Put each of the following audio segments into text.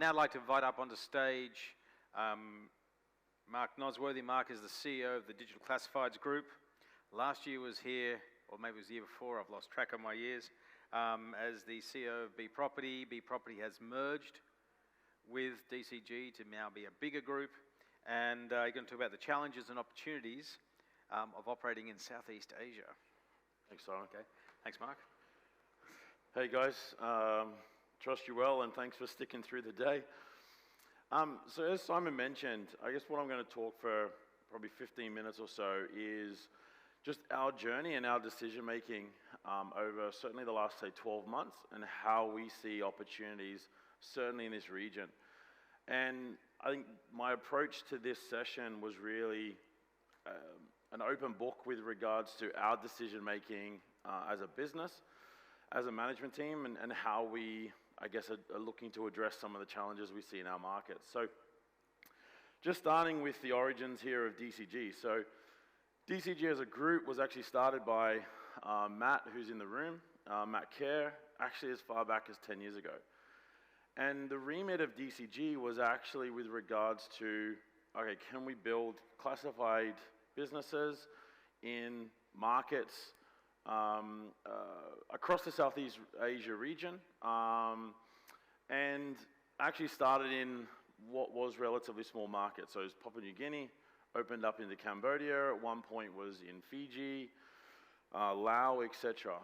now like to invite up onto stage Mark Nosworthy. Mark is the CEO of the Digital Classifieds Group. Last year was here, or maybe it was the year before, I've lost track of my years, as the CEO of bProperty. bProperty has merged with DCG to now be a bigger group, and you're going to talk about the challenges and opportunities of operating in Southeast Asia. Thanks, Simon. Okay. Thanks, Mark. Hey, guys. Trust you well, and thanks for sticking through the day. So as Simon mentioned, I guess what I'm going to talk for probably 15 minutes or so is just our journey and our decision-making over certainly the last, say, 12 months, and how we see opportunities, certainly in this region. And I think my approach to this session was really an open book with regards to our decision-making as a business, as a management team, and how we, I guess, are looking to address some of the challenges we see in our market. So just starting with the origins here of DCG. So DCG as a group was actually started by Matt, who's in the room, Matt Kerr, actually as far back as 10 years ago. And the remit of DCG was actually with regards to, okay, can we build classified businesses in markets across the Southeast Asia region, and actually started in what was relatively small markets. So it was Papua New Guinea, opened up into Cambodia, at one point was in Fiji, Laos, etc.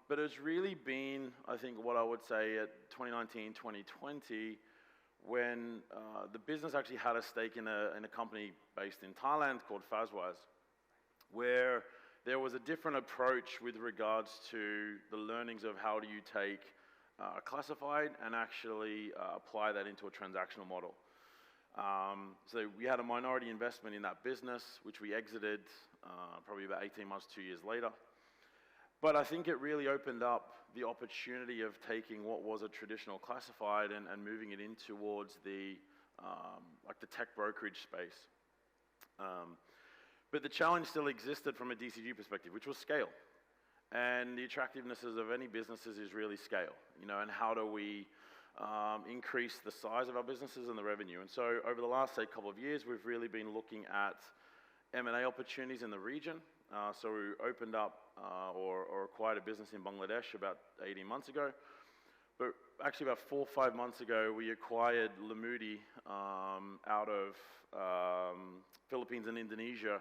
But it's really been, I think, what I would say at 2019, 2020, when the business actually had a stake in a company based in Thailand called Fazwaz, where there was a different approach with regards to the learnings of how do you take a classified and actually apply that into a transactional model. So we had a minority investment in that business, which we exited probably about 18 months, 2 years later. But I think it really opened up the opportunity of taking what was a traditional classified and moving it in towards the like the tech brokerage space. But the challenge still existed from a DCG perspective, which was scale. And the attractiveness of any businesses is really scale, you know, and how do we increase the size of our businesses and the revenue. And so over the last, say, couple of years, we've really been looking at M&A opportunities in the region. So we opened up or acquired a business in Bangladesh about 18 months ago. But actually about 4 or 5 months ago, we acquired Lamudi out of Philippines and Indonesia,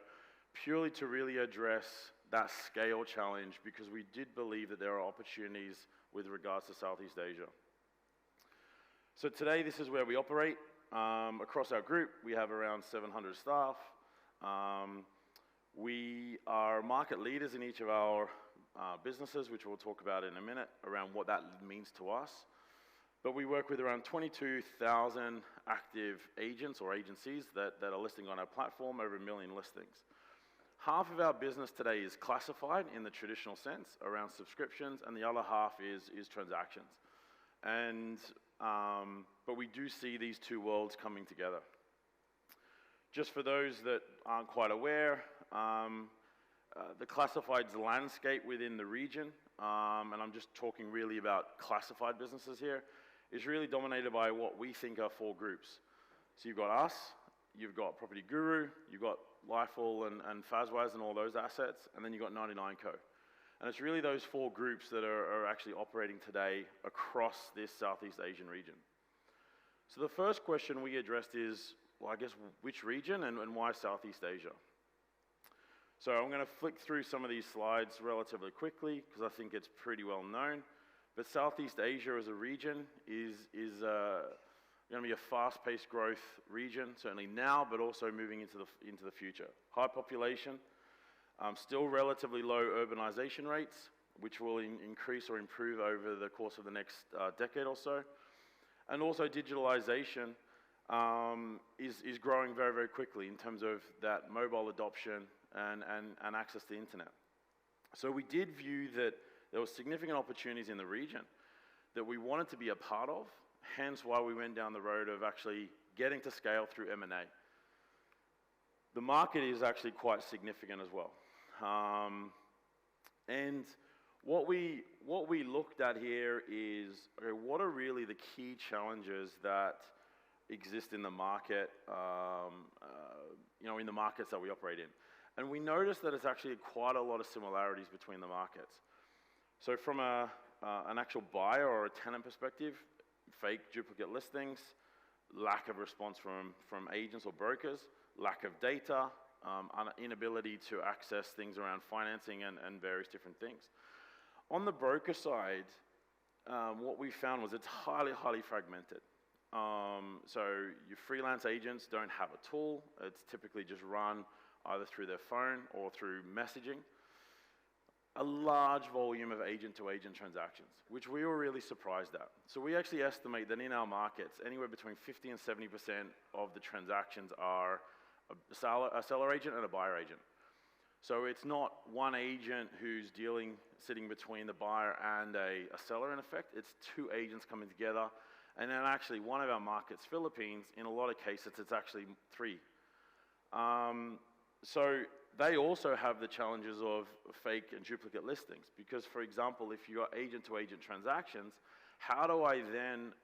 purely to really address that scale challenge, because we did believe that there are opportunities with regards to Southeast Asia. So today, this is where we operate. Across our group, we have around 700 staff. We are market leaders in each of our businesses, which we'll talk about in a minute, around what that means to us. But we work with around 22,000 active agents or agencies that are listing on our platform, over 1 million listings. Half of our business today is classified in the traditional sense, around subscriptions, and the other half is transactions. And but we do see these two worlds coming together. Just for those that aren't quite aware, the classifieds landscape within the region, and I'm just talking really about classified businesses here, is really dominated by what we think are 4 groups. So you've got us, you've got Property Guru, you've got Lifeall and Fazwaz and all those assets, and then you've got 99Co. And it's really those 4 groups that are actually operating today across this Southeast Asian region. So the first question we addressed is, well, I guess, which region and why Southeast Asia? So I'm going to flick through some of these slides relatively quickly, because I think it's pretty well known. But Southeast Asia as a region is going to be a fast-paced growth region, certainly now, but also moving into the future. High population, still relatively low urbanization rates, which will increase or improve over the course of the next decade or so. And also digitalization is growing very, very quickly in terms of that mobile adoption and access to the internet. So we did view that there were significant opportunities in the region that we wanted to be a part of, hence why we went down the road of actually getting to scale through M&A. The market is actually quite significant as well. And What we looked at here is, okay, what are really the key challenges that exist in the market, in the markets that we operate in. And we noticed that it's actually quite a lot of similarities between the markets. So from an actual buyer or a tenant perspective, fake duplicate listings, lack of response from agents or brokers, lack of data, inability to access things around financing and various different things. On the broker side, what we found was it's highly, highly fragmented. So your freelance agents don't have a tool. It's typically just run either through their phone or through messaging. A large volume of agent-to-agent transactions, which we were really surprised at. So we actually estimate that in our markets, anywhere between 50 and 70% of the transactions are a seller agent and a buyer agent. So it's not one agent who's sitting between the buyer and a seller in effect. It's two agents coming together. And then actually one of our markets, Philippines, in a lot of cases, it's actually three. So they also have the challenges of fake and duplicate listings. Because, for example, if you are agent-to-agent transactions, how do I then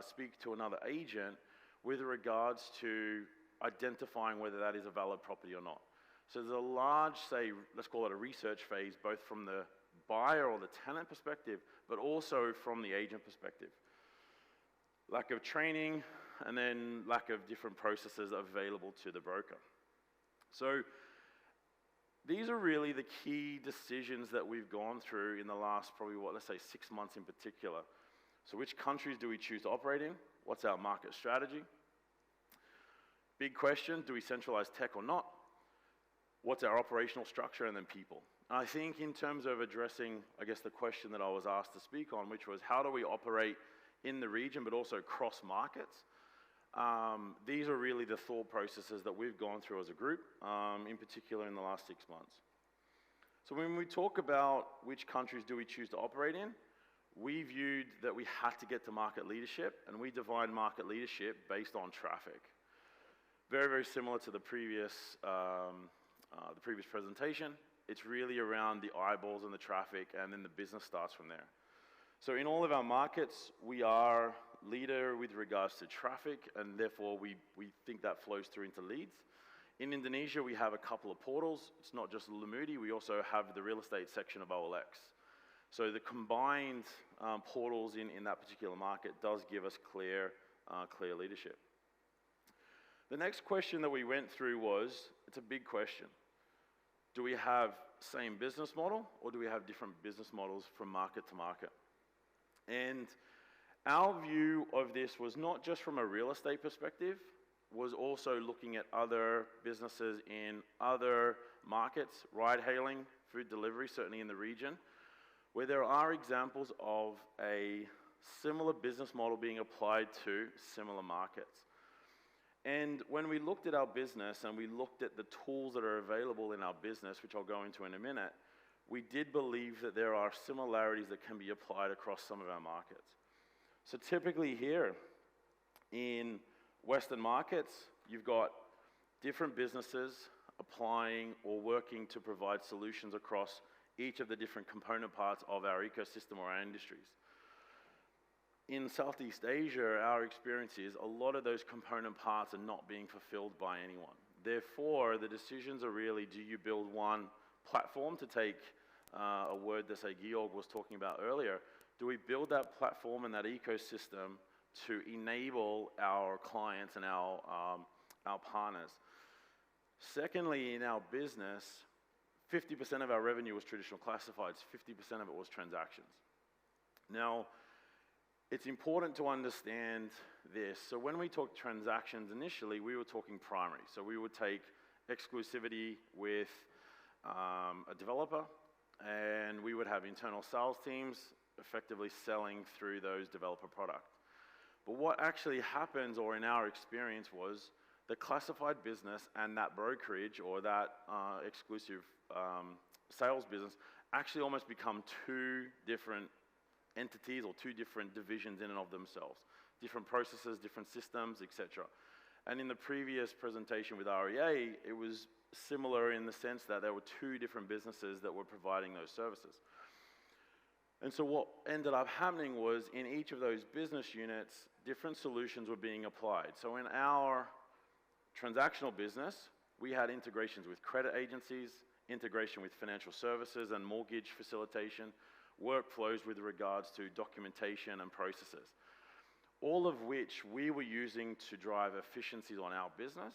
speak to another agent with regards to identifying whether that is a valid property or not? So there's a large, say, let's call it a research phase, both from the buyer or the tenant perspective, but also from the agent perspective. Lack of training, and then lack of different processes available to the broker. So these are really the key decisions that we've gone through in the last probably, let's say 6 months in particular. So which countries do we choose to operate in? What's our market strategy? Big question, do we centralize tech or not? What's our operational structure, and then people? I think in terms of addressing, I guess, the question that I was asked to speak on, which was how do we operate in the region but also cross markets? These are really the thought processes that we've gone through as a group, in particular in the last 6 months. So when we talk about which countries do we choose to operate in, we viewed that we had to get to market leadership, and we defined market leadership based on traffic. Very, very similar to the previous presentation. It's really around the eyeballs and the traffic, and then the business starts from there. So in all of our markets, we are leader with regards to traffic, and therefore we think that flows through into leads. In Indonesia, we have a couple of portals. It's not just Lamudi, we also have the real estate section of OLX. So the combined portals in that particular market does give us clear leadership. The next question that we went through was, it's a big question. Do we have same business model, or do we have different business models from market to market? And our view of this was not just from a real estate perspective, was also looking at other businesses in other markets, ride-hailing, food delivery, certainly in the region, where there are examples of a similar business model being applied to similar markets. And when we looked at our business and we looked at the tools that are available in our business, which I'll go into in a minute, we did believe that there are similarities that can be applied across some of our markets. So typically here in Western markets, you've got different businesses applying or working to provide solutions across each of the different component parts of our ecosystem or our industries. In Southeast Asia, our experience is a lot of those component parts are not being fulfilled by anyone. Therefore, the decisions are really, do you build one platform, to take a word that, say, Georg was talking about earlier, do we build that platform and that ecosystem to enable our clients and our partners? Secondly, in our business, 50% of our revenue was traditional classifieds, 50% of it was transactions. Now, it's important to understand this. So when we talk transactions initially, we were talking primary. So we would take exclusivity with a developer, and we would have internal sales teams effectively selling through those developer products. But what actually happens, or in our experience, was the classified business and that brokerage or that exclusive sales business actually almost become two different entities or two different divisions in and of themselves. Different processes, different systems, etc. And in the previous presentation with REA, it was similar in the sense that there were two different businesses that were providing those services. And so what ended up happening was in each of those business units, different solutions were being applied. So in our transactional business, we had integrations with credit agencies, integration with financial services and mortgage facilitation, workflows with regards to documentation and processes, all of which we were using to drive efficiencies on our business,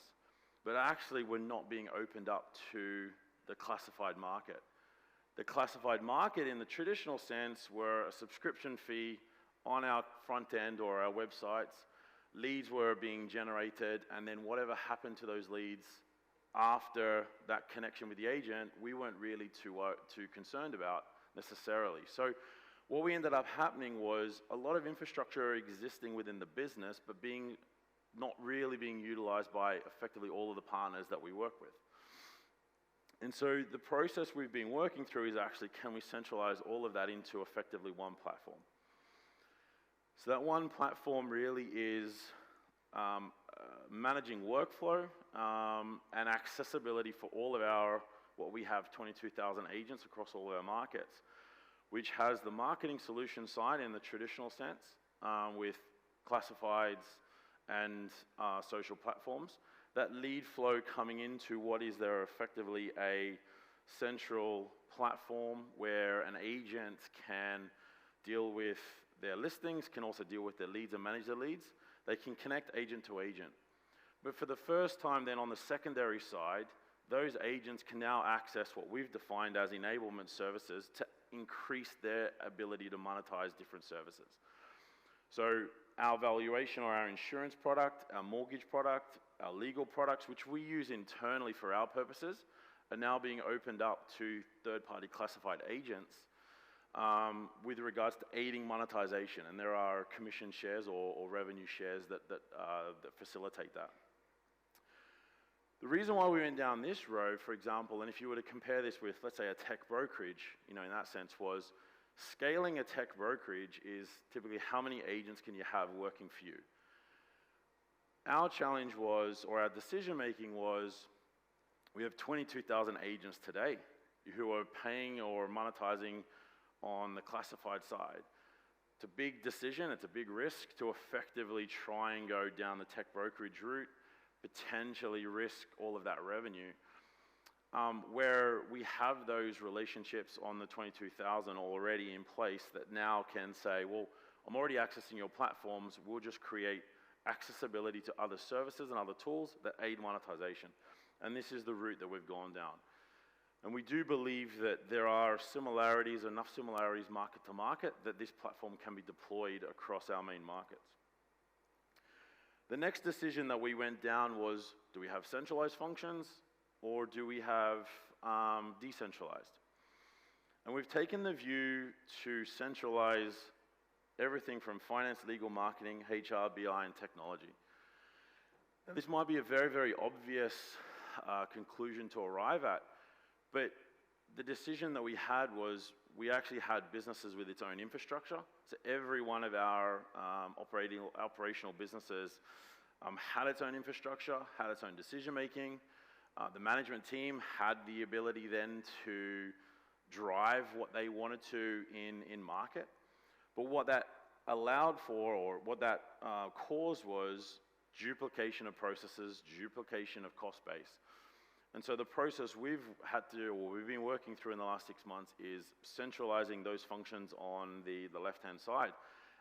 but actually were not being opened up to the classified market. The classified market in the traditional sense were a subscription fee on our front end or our websites. Leads were being generated, and then whatever happened to those leads after that connection with the agent, we weren't really too concerned about necessarily. So what we ended up happening was a lot of infrastructure existing within the business, but not really being utilized by effectively all of the partners that we work with. And so the process we've been working through is actually, can we centralize all of that into effectively one platform? So that one platform really is managing workflow and accessibility for all of our, what we have 22,000 agents across all of our markets, which has the marketing solution side in the traditional sense with classifieds and social platforms. That lead flow coming into what is there effectively a central platform where an agent can deal with their listings, can also deal with their leads and manage their leads. They can connect agent to agent. But for the first time then on the secondary side, those agents can now access what we've defined as enablement services to increase their ability to monetize different services. So our valuation or our insurance product, our mortgage product, our legal products, which we use internally for our purposes, are now being opened up to third-party classified agents with regards to aiding monetization. And there are commission shares or revenue shares that facilitate that. The reason why we went down this road, for example, and if you were to compare this with, let's say, a tech brokerage, in that sense, was scaling a tech brokerage is typically how many agents can you have working for you. Our challenge was, or our decision making was, we have 22,000 agents today who are paying or monetizing on the classified side. It's a big decision, it's a big risk to effectively try and go down the tech brokerage route, potentially risk all of that revenue. Where we have those relationships on the 22,000 already in place that now can say, well, I'm already accessing your platforms, we'll just create accessibility to other services and other tools that aid monetization. And this is the route that we've gone down. And we do believe that there are similarities, enough similarities market to market, that this platform can be deployed across our main markets. The next decision that we went down was, do we have centralized functions or do we have decentralized? And we've taken the view to centralize everything from finance, legal, marketing, HR, BI, and technology. Now, this might be a very, very obvious conclusion to arrive at, but the decision that we had was we actually had businesses with its own infrastructure. So every one of our operational businesses had its own infrastructure, had its own decision making. The management team had the ability then to drive what they wanted to in market. But what that allowed for, or what that caused, was duplication of processes, duplication of cost base. And so the process we've been working through in the last 6 months is centralizing those functions on the left-hand side.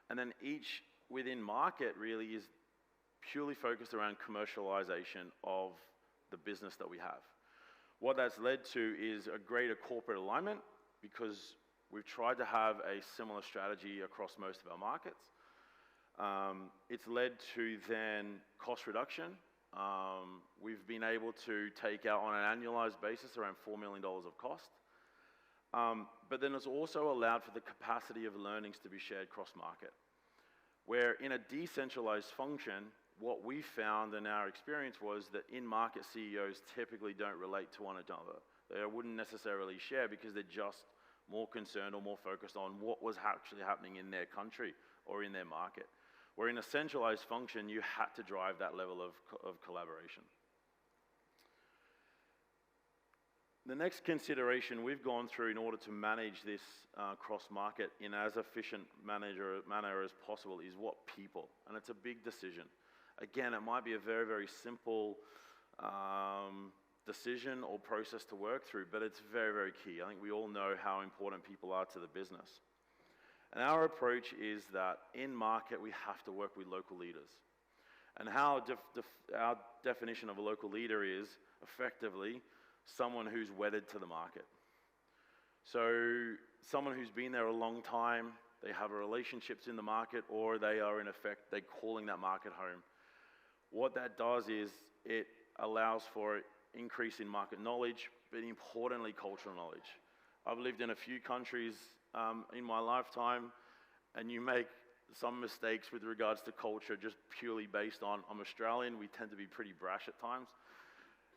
And then each within market really is purely focused around commercialization of the business that we have. What that's led to is a greater corporate alignment because we've tried to have a similar strategy across most of our markets. It's led to then cost reduction. We've been able to take out on an annualized basis around $4 million of cost. But then it's also allowed for the capacity of learnings to be shared cross-market. Where in a decentralized function, what we found in our experience was that in-market CEOs typically don't relate to one another. They wouldn't necessarily share because they're just more concerned or more focused on what was actually happening in their country or in their market. Where in a centralized function, you had to drive that level of collaboration. The next consideration we've gone through in order to manage this cross-market in as efficient manner as possible is what people, and it's a big decision. Again, it might be a very, very simple decision or process to work through, but it's very, very key. I think we all know how important people are to the business. And our approach is that in market, we have to work with local leaders. And how our definition of a local leader is effectively someone who's wedded to the market. So someone who's been there a long time, they have relationships in the market, or they are in effect, they're calling that market home. What that does is it allows for increase in market knowledge, but importantly, cultural knowledge. I've lived in a few countries in my lifetime, and you make some mistakes with regards to culture just purely based on, I'm Australian, we tend to be pretty brash at times,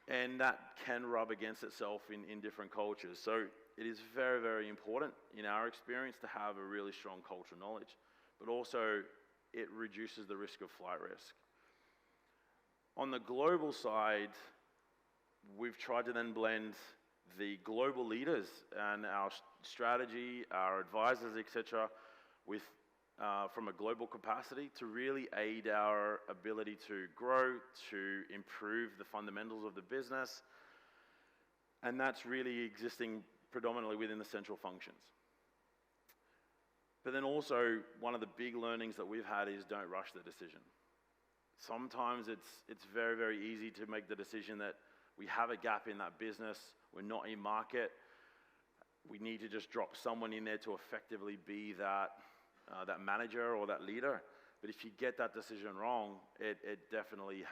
and that can rub against itself in different cultures. So it is very, very important in our experience to have a really strong cultural knowledge, but also it reduces the risk of flight risk. On the global side, we've tried to then blend the global leaders and our strategy, our advisors, etc., with from a global capacity to really aid our ability to grow, to improve the fundamentals of the business, and that's really existing predominantly within the central functions. But then also, one of the big learnings that we've had is don't rush the decision. Sometimes it's very, very easy to make the decision that we have a gap in that business, we're not in market, we need to just drop someone in there to effectively be that manager or that leader. But if you get that decision wrong, it definitely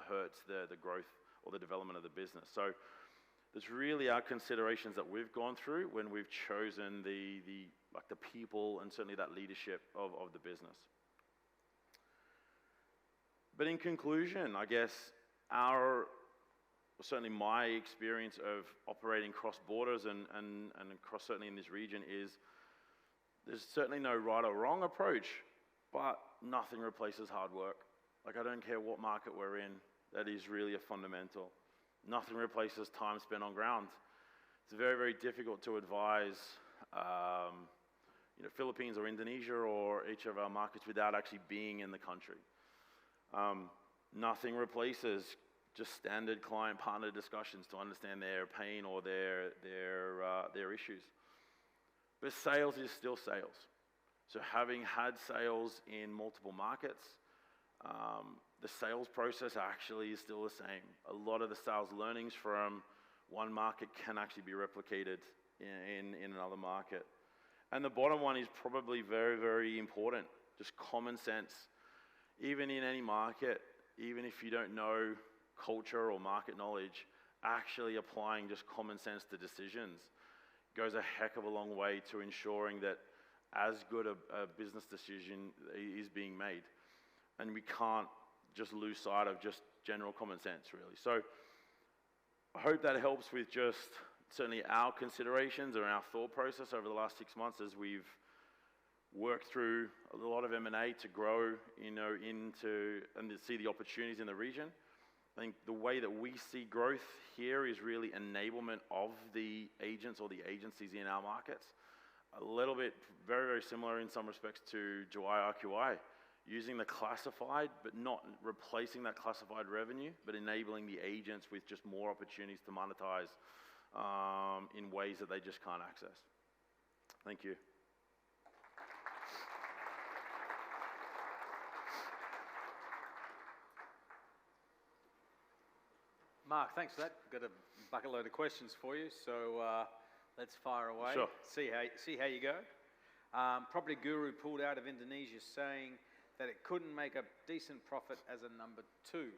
hurts the growth or the development of the business. So there's really our considerations that we've gone through when we've chosen the people and certainly that leadership of the business. But in conclusion, I guess certainly my experience of operating cross borders and across certainly in this region is there's certainly no right or wrong approach, but nothing replaces hard work. Like, I don't care what market we're in, that is really a fundamental. Nothing replaces time spent on ground. It's very, very difficult to advise Philippines or Indonesia or each of our markets without actually being in the country. Nothing replaces just standard client-partner discussions to understand their pain or their issues. But sales is still sales. So having had sales in multiple markets, the sales process actually is still the same. A lot of the sales learnings from one market can actually be replicated in another market. And the bottom one is probably very, very important, just common sense. Even in any market, even if you don't know culture or market knowledge, actually applying just common sense to decisions goes a heck of a long way to ensuring that as good a business decision is being made. And we can't just lose sight of just general common sense, really. So I hope that helps with just certainly our considerations or our thought process over the last 6 months as we've worked through a lot of M&A to grow, into and to see the opportunities in the region. I think the way that we see growth here is really enablement of the agents or the agencies in our markets. A little bit, very, very similar in some respects to July RQI, using the classified, but not replacing that classified revenue, but enabling the agents with just more opportunities to monetize in ways that they just can't access. Thank you. Mark, thanks for that. Got a bucket load of questions for you, so let's fire away. Sure. See how you go. Property Guru pulled out of Indonesia saying that it couldn't make a decent profit as a number 2.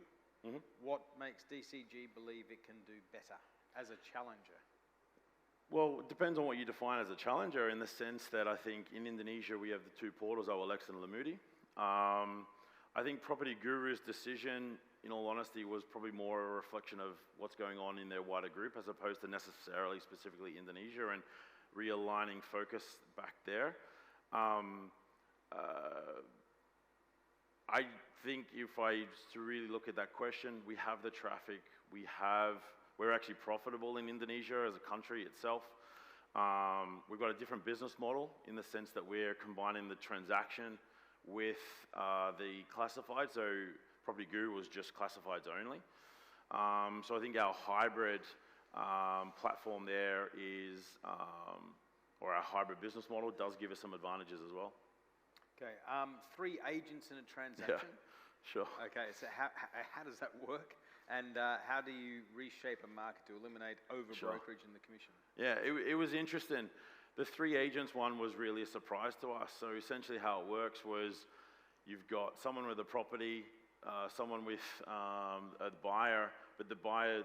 Mm-hmm. What makes DCG believe it can do better as a challenger? Well, it depends on what you define as a challenger, in the sense that I think in Indonesia we have the 2 portals, OLX and Lamudi. I think Property Guru's decision, in all honesty, was probably more a reflection of what's going on in their wider group as opposed to necessarily specifically Indonesia and realigning focus back there. I think if I to really look at that question, we have the traffic, we're we're actually profitable in Indonesia as a country itself. We've got a different business model in the sense that we're combining the transaction with the classified. So Property Guru was just classifieds only. So I think our hybrid platform there is, or our hybrid business model does give us some advantages as well. Okay, 3 agents in a transaction? Yeah, sure. Okay, so how does that work? And how do you reshape a market to eliminate over-brokerage in the commission? Yeah, it was interesting. The 3 agents one was really a surprise to us. So essentially how it works was you've got someone with a property, someone with a buyer, but the buyer,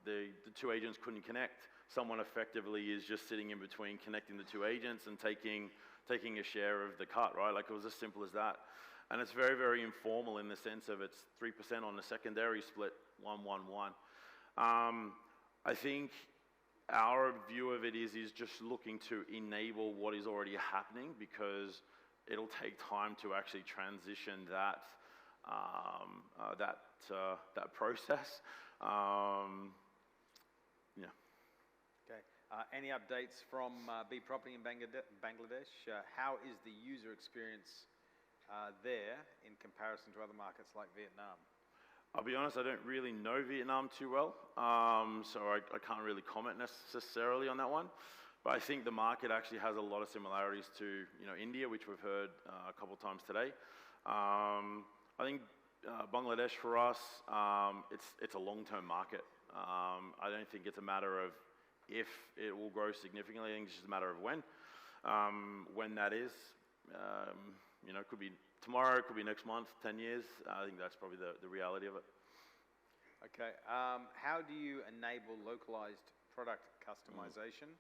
the 2 agents couldn't connect. Someone effectively is just sitting in between, connecting the 2 agents and taking a share of the cut, right? Like, it was as simple as that. And it's very, very informal in the sense of it's 3% on the secondary split, 1-1-1. I think our view of it is just looking to enable what is already happening, because it'll take time to actually transition that that process. Yeah. Okay. Any updates from bProperty in Bangladesh? How is the user experience there in comparison to other markets like Vietnam? I'll be honest, I don't really know Vietnam too well, so I can't really comment necessarily on that one. But I think the market actually has a lot of similarities to India, which we've heard a couple of times today. I think Bangladesh for us, it's a long-term market. I don't think it's a matter of if it will grow significantly. I think it's just a matter of when. When that is, it could be tomorrow, it could be next month, 10 years. I think that's probably the reality of it. Okay. How do you enable localized product customization?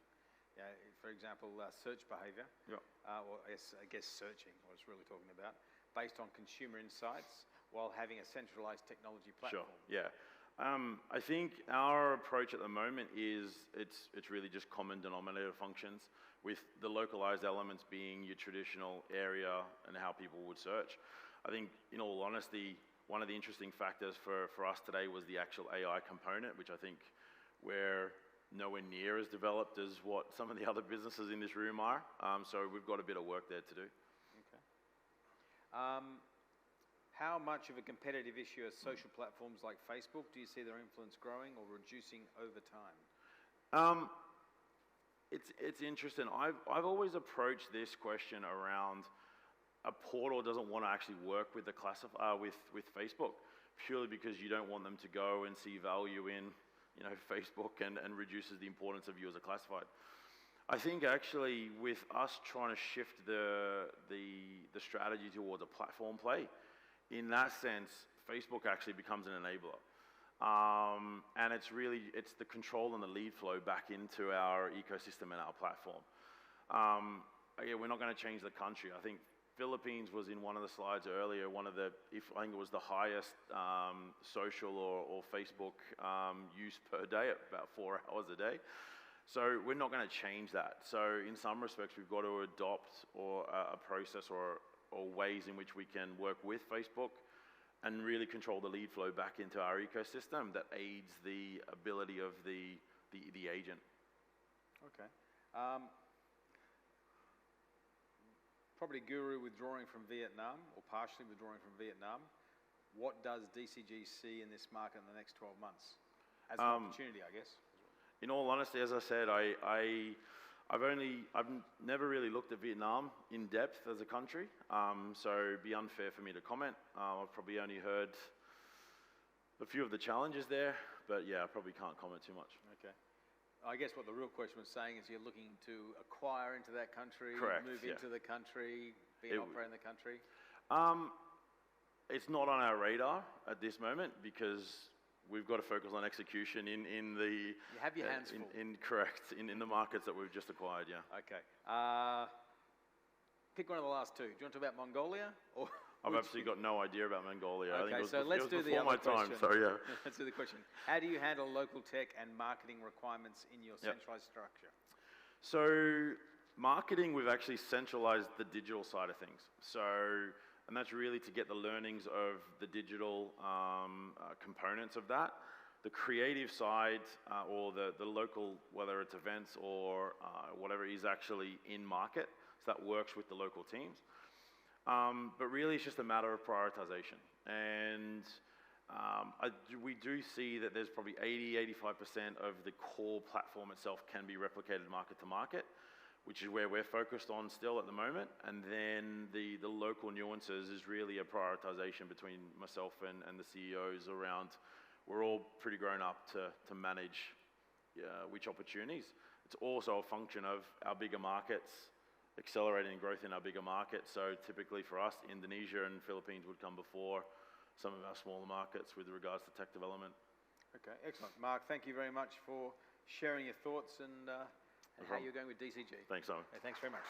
Yeah, for example, search behavior, or I guess searching, what it's really talking about, based on consumer insights while having a centralized technology platform. Sure, yeah. I think our approach at the moment is it's really just common denominator functions, with the localized elements being your traditional area and how people would search. I think, in all honesty, one of the interesting factors for us today was the actual AI component, which I think we're nowhere near as developed as what some of the other businesses in this room are. So we've got a bit of work there to do. Okay. How much of a competitive issue are social platforms like Facebook? Do you see their influence growing or reducing over time? It's interesting. I've always approached this question around a portal doesn't want to actually work with the with Facebook, purely because you don't want them to go and see value in Facebook and reduces the importance of you as a classified. I think actually with us trying to shift the strategy towards a platform play, in that sense, Facebook actually becomes an enabler. And it's the control and the lead flow back into our ecosystem and our platform. Again, we're not going to change the country. I think Philippines was in one of the slides earlier, I think it was the highest social or Facebook use per day at about 4 hours a day. So we're not going to change that. So in some respects, we've got to adopt a process or ways in which we can work with Facebook and really control the lead flow back into our ecosystem that aids the ability of the agent. Okay. Property Guru withdrawing from Vietnam, or partially withdrawing from Vietnam. What does DCG see in this market in the next 12 months? As an opportunity, I guess. In all honesty, as I said, I've never really looked at Vietnam in depth as a country, so it'd be unfair for me to comment. I've probably only heard a few of the challenges there, but yeah, I probably can't comment too much. Okay. I guess what the real question was saying is you're looking to acquire into that country, correct, move into the country, be an operator in the country? It's not on our radar at this moment because we've got to focus on execution in the... You have your hands full. Correct, in the markets that we've just acquired, yeah. Okay. Pick one of the last two. Do you want to talk about Mongolia? Or I've absolutely got no idea about Mongolia. Okay, I think so let's do the other question. So yeah. Let's do the question. How do you handle local tech and marketing requirements in your centralized structure? So marketing, we've actually centralized the digital side of things. And that's really to get the learnings of the digital components of that. the creative side or the local, whether it's events or whatever is actually in market, so that works with the local teams. But really it's just a matter of prioritization. And we do see that there's probably 80–85% of the core platform itself can be replicated market to market, which is where we're focused on still at the moment. And then the local nuances is really a prioritization between myself and the CEOs around, we're all pretty grown up to manage which opportunities. It's also a function of our bigger markets, accelerating growth in our bigger markets. So typically for us, Indonesia and Philippines would come before some of our smaller markets with regards to tech development. Okay, excellent. Mark, thank you very much for sharing your thoughts and how you're going with DCG. Thanks, Simon. Okay, thanks very much.